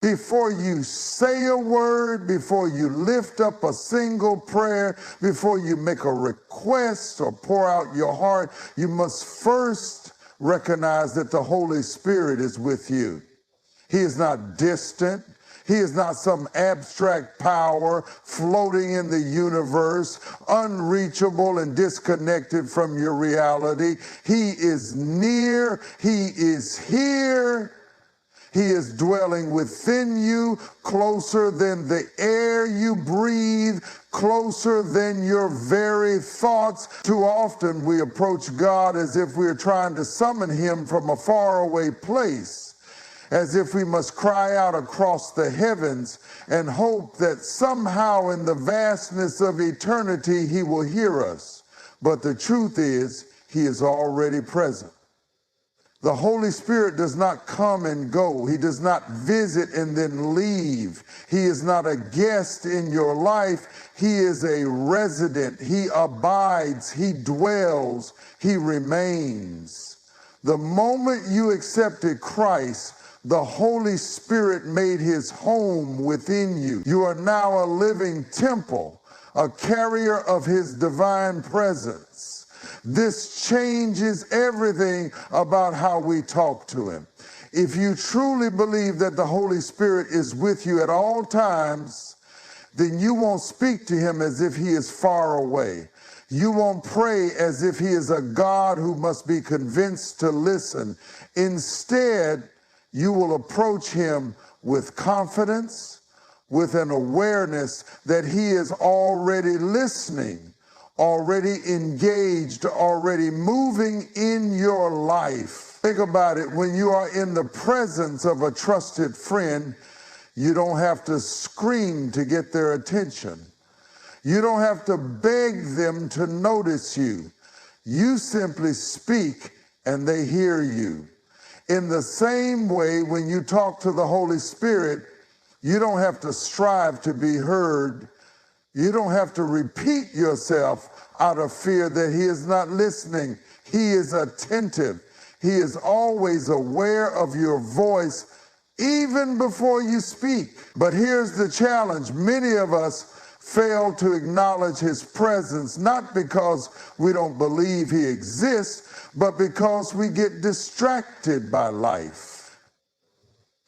Before you say a word, before you lift up a single prayer, before you make a request or pour out your heart, you must first recognize that the Holy Spirit is with you. He is not distant. He is not some abstract power floating in the universe, unreachable and disconnected from your reality. He is near. He is here. He is dwelling within you, closer than the air you breathe, closer than your very thoughts. Too often we approach God as if we're trying to summon him from a faraway place, as if we must cry out across the heavens and hope that somehow in the vastness of eternity he will hear us. But the truth is, he is already present. The Holy Spirit does not come and go. He does not visit and then leave. He is not a guest in your life. He is a resident. He abides. He dwells. He remains. The moment you accepted Christ, the Holy Spirit made his home within you. You are now a living temple, a carrier of his divine presence. This changes everything about how we talk to him. If you truly believe that the Holy Spirit is with you at all times, then you won't speak to him as if he is far away. You won't pray as if he is a God who must be convinced to listen. Instead, you will approach him with confidence, with an awareness that he is already listening, already engaged, already moving in your life. Think about it. When you are in the presence of a trusted friend, you don't have to scream to get their attention. You don't have to beg them to notice you. You simply speak and they hear you. In the same way, when you talk to the Holy Spirit, you don't have to strive to be heard. You don't have to repeat yourself out of fear that he is not listening. He is attentive. He is always aware of your voice, even before you speak. But here's the challenge. Many of us fail to acknowledge his presence, not because we don't believe he exists, but because we get distracted by life.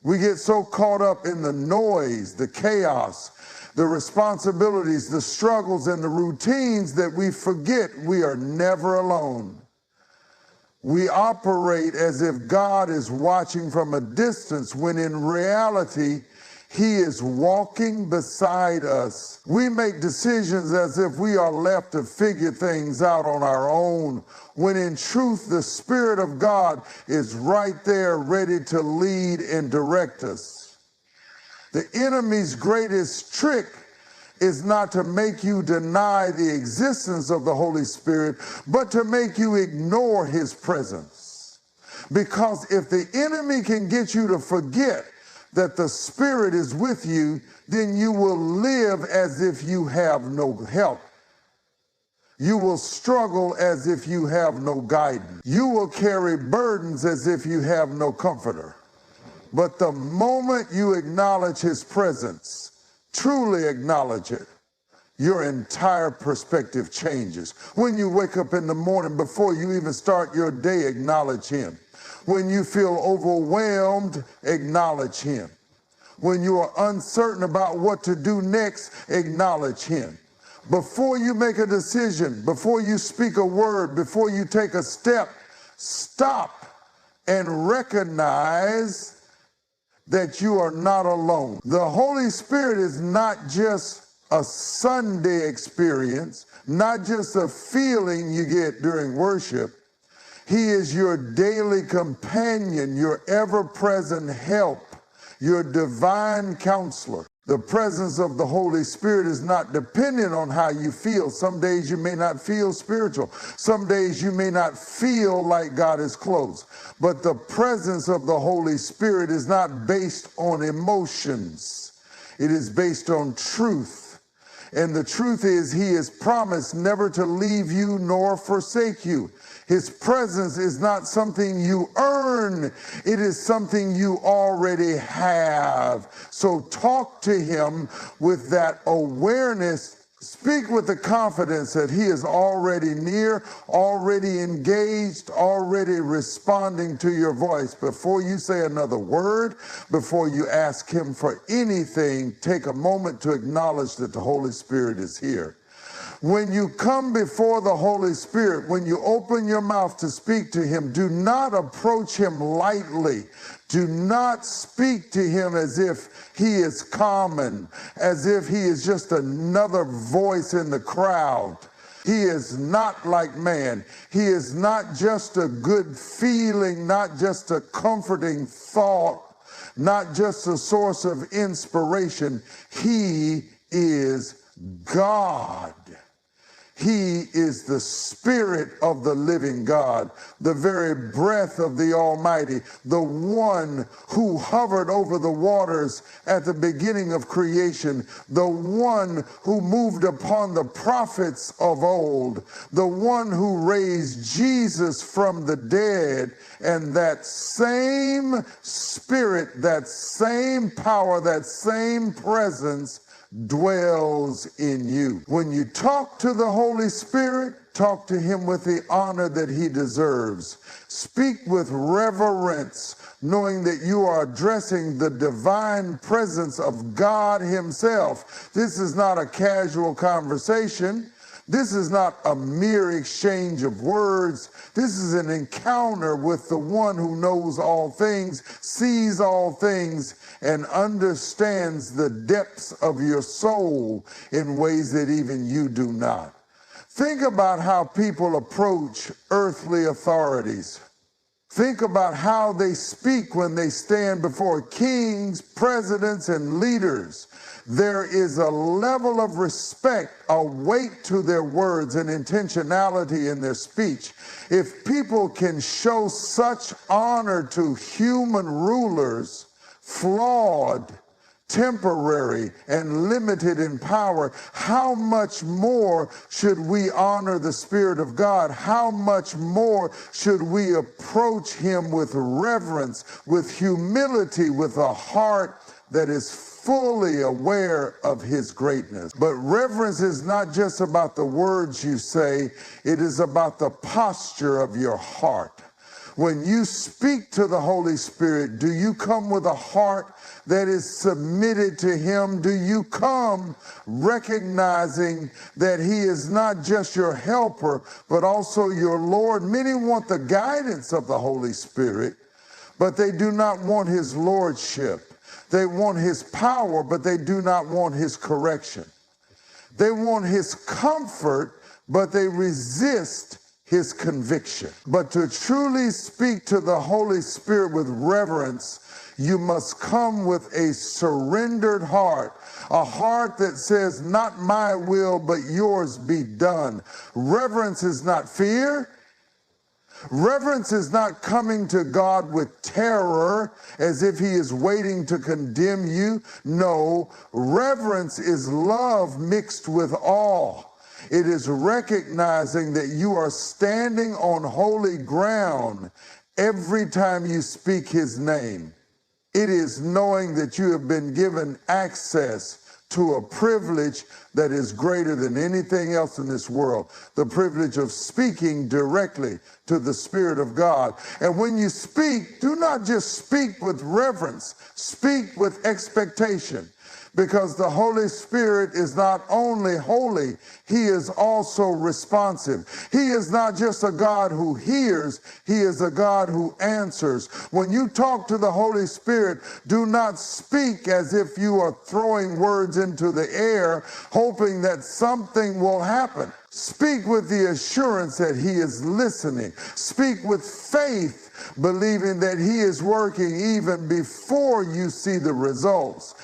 We get so caught up in the noise, the chaos, the responsibilities, the struggles, and the routines that we forget we are never alone. We operate as if God is watching from a distance, when in reality, he is walking beside us. We make decisions as if we are left to figure things out on our own, when in truth, the Spirit of God is right there ready to lead and direct us. The enemy's greatest trick is not to make you deny the existence of the Holy Spirit, but to make you ignore his presence. Because if the enemy can get you to forget that the Spirit is with you, then you will live as if you have no help. You will struggle as if you have no guidance. You will carry burdens as if you have no comforter. But the moment you acknowledge his presence, truly acknowledge it, your entire perspective changes. When you wake up in the morning, before you even start your day, acknowledge him. When you feel overwhelmed, acknowledge him. When you are uncertain about what to do next, acknowledge him. Before you make a decision, before you speak a word, before you take a step, stop and recognize that you are not alone. The Holy Spirit is not just a Sunday experience, not just a feeling you get during worship. He is your daily companion, your ever-present help, your divine counselor. The presence of the Holy Spirit is not dependent on how you feel. Some days you may not feel spiritual. Some days you may not feel like God is close. But the presence of the Holy Spirit is not based on emotions. It is based on truth. And the truth is, he has promised never to leave you nor forsake you. His presence is not something you earn. It is something you already have. So talk to him with that awareness. Speak with the confidence that he is already near, already engaged, already responding to your voice. Before you say another word, before you ask him for anything, take a moment to acknowledge that the Holy Spirit is here. When you come before the Holy Spirit, when you open your mouth to speak to him, do not approach him lightly. Do not speak to him as if he is common, as if he is just another voice in the crowd. He is not like man. He is not just a good feeling, not just a comforting thought, not just a source of inspiration. He is God. He is the Spirit of the living God, the very breath of the Almighty, the one who hovered over the waters at the beginning of creation, the one who moved upon the prophets of old, the one who raised Jesus from the dead. And that same Spirit, that same power, that same presence dwells in you. When you talk to the Holy Spirit, talk to him with the honor that he deserves. Speak with reverence, knowing that you are addressing the divine presence of God himself. This is not a casual conversation. This is not a mere exchange of words. This is an encounter with the one who knows all things, sees all things, and understands the depths of your soul in ways that even you do not. Think about how people approach earthly authorities. Think about how they speak when they stand before kings, presidents, and leaders. There is a level of respect, a weight to their words, and intentionality in their speech. If people can show such honor to human rulers, flawed, temporary, and limited in power, how much more should we honor the Spirit of God? How much more should we approach him with reverence, with humility, with a heart that is fully aware of his greatness? But reverence is not just about the words you say, it is about the posture of your heart. When you speak to the Holy Spirit, do you come with a heart that is submitted to him? Do you come recognizing that he is not just your helper, but also your Lord? Many want the guidance of the Holy Spirit, but they do not want his lordship. They want his power, but they do not want his correction. They want his comfort, but they resist his conviction. But to truly speak to the Holy Spirit with reverence, you must come with a surrendered heart, a heart that says, not my will, but yours be done. Reverence is not fear. Reverence is not coming to God with terror as if he is waiting to condemn you. No, reverence is love mixed with awe. It is recognizing that you are standing on holy ground every time you speak his name. It is knowing that you have been given access to a privilege that is greater than anything else in this world, the privilege of speaking directly to the Spirit of God. And when you speak, do not just speak with reverence, speak with expectation. Because the Holy Spirit is not only holy, he is also responsive. He is not just a God who hears, he is a God who answers. When you talk to the Holy Spirit, do not speak as if you are throwing words into the air, hoping that something will happen. Speak with the assurance that he is listening. Speak with faith, believing that he is working even before you see the results.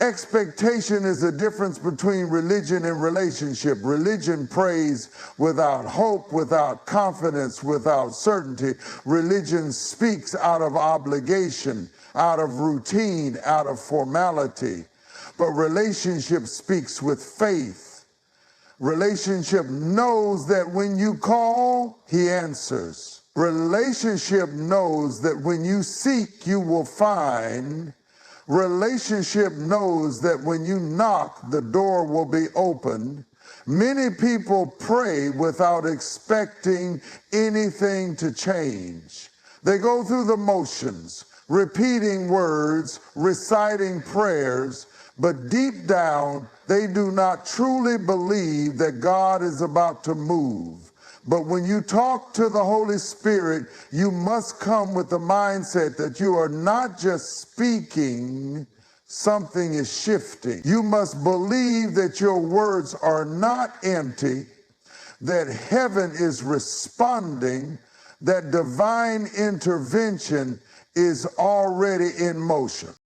Expectation is the difference between religion and relationship. Religion prays without hope, without confidence, without certainty. Religion speaks out of obligation, out of routine, out of formality. But relationship speaks with faith. Relationship knows that when you call, he answers. Relationship knows that when you seek, you will find. Relationship knows that when you knock, the door will be opened. Many people pray without expecting anything to change. They go through the motions, repeating words, reciting prayers, but deep down, they do not truly believe that God is about to move. But when you talk to the Holy Spirit, you must come with the mindset that you are not just speaking, something is shifting. You must believe that your words are not empty, that heaven is responding, that divine intervention is already in motion.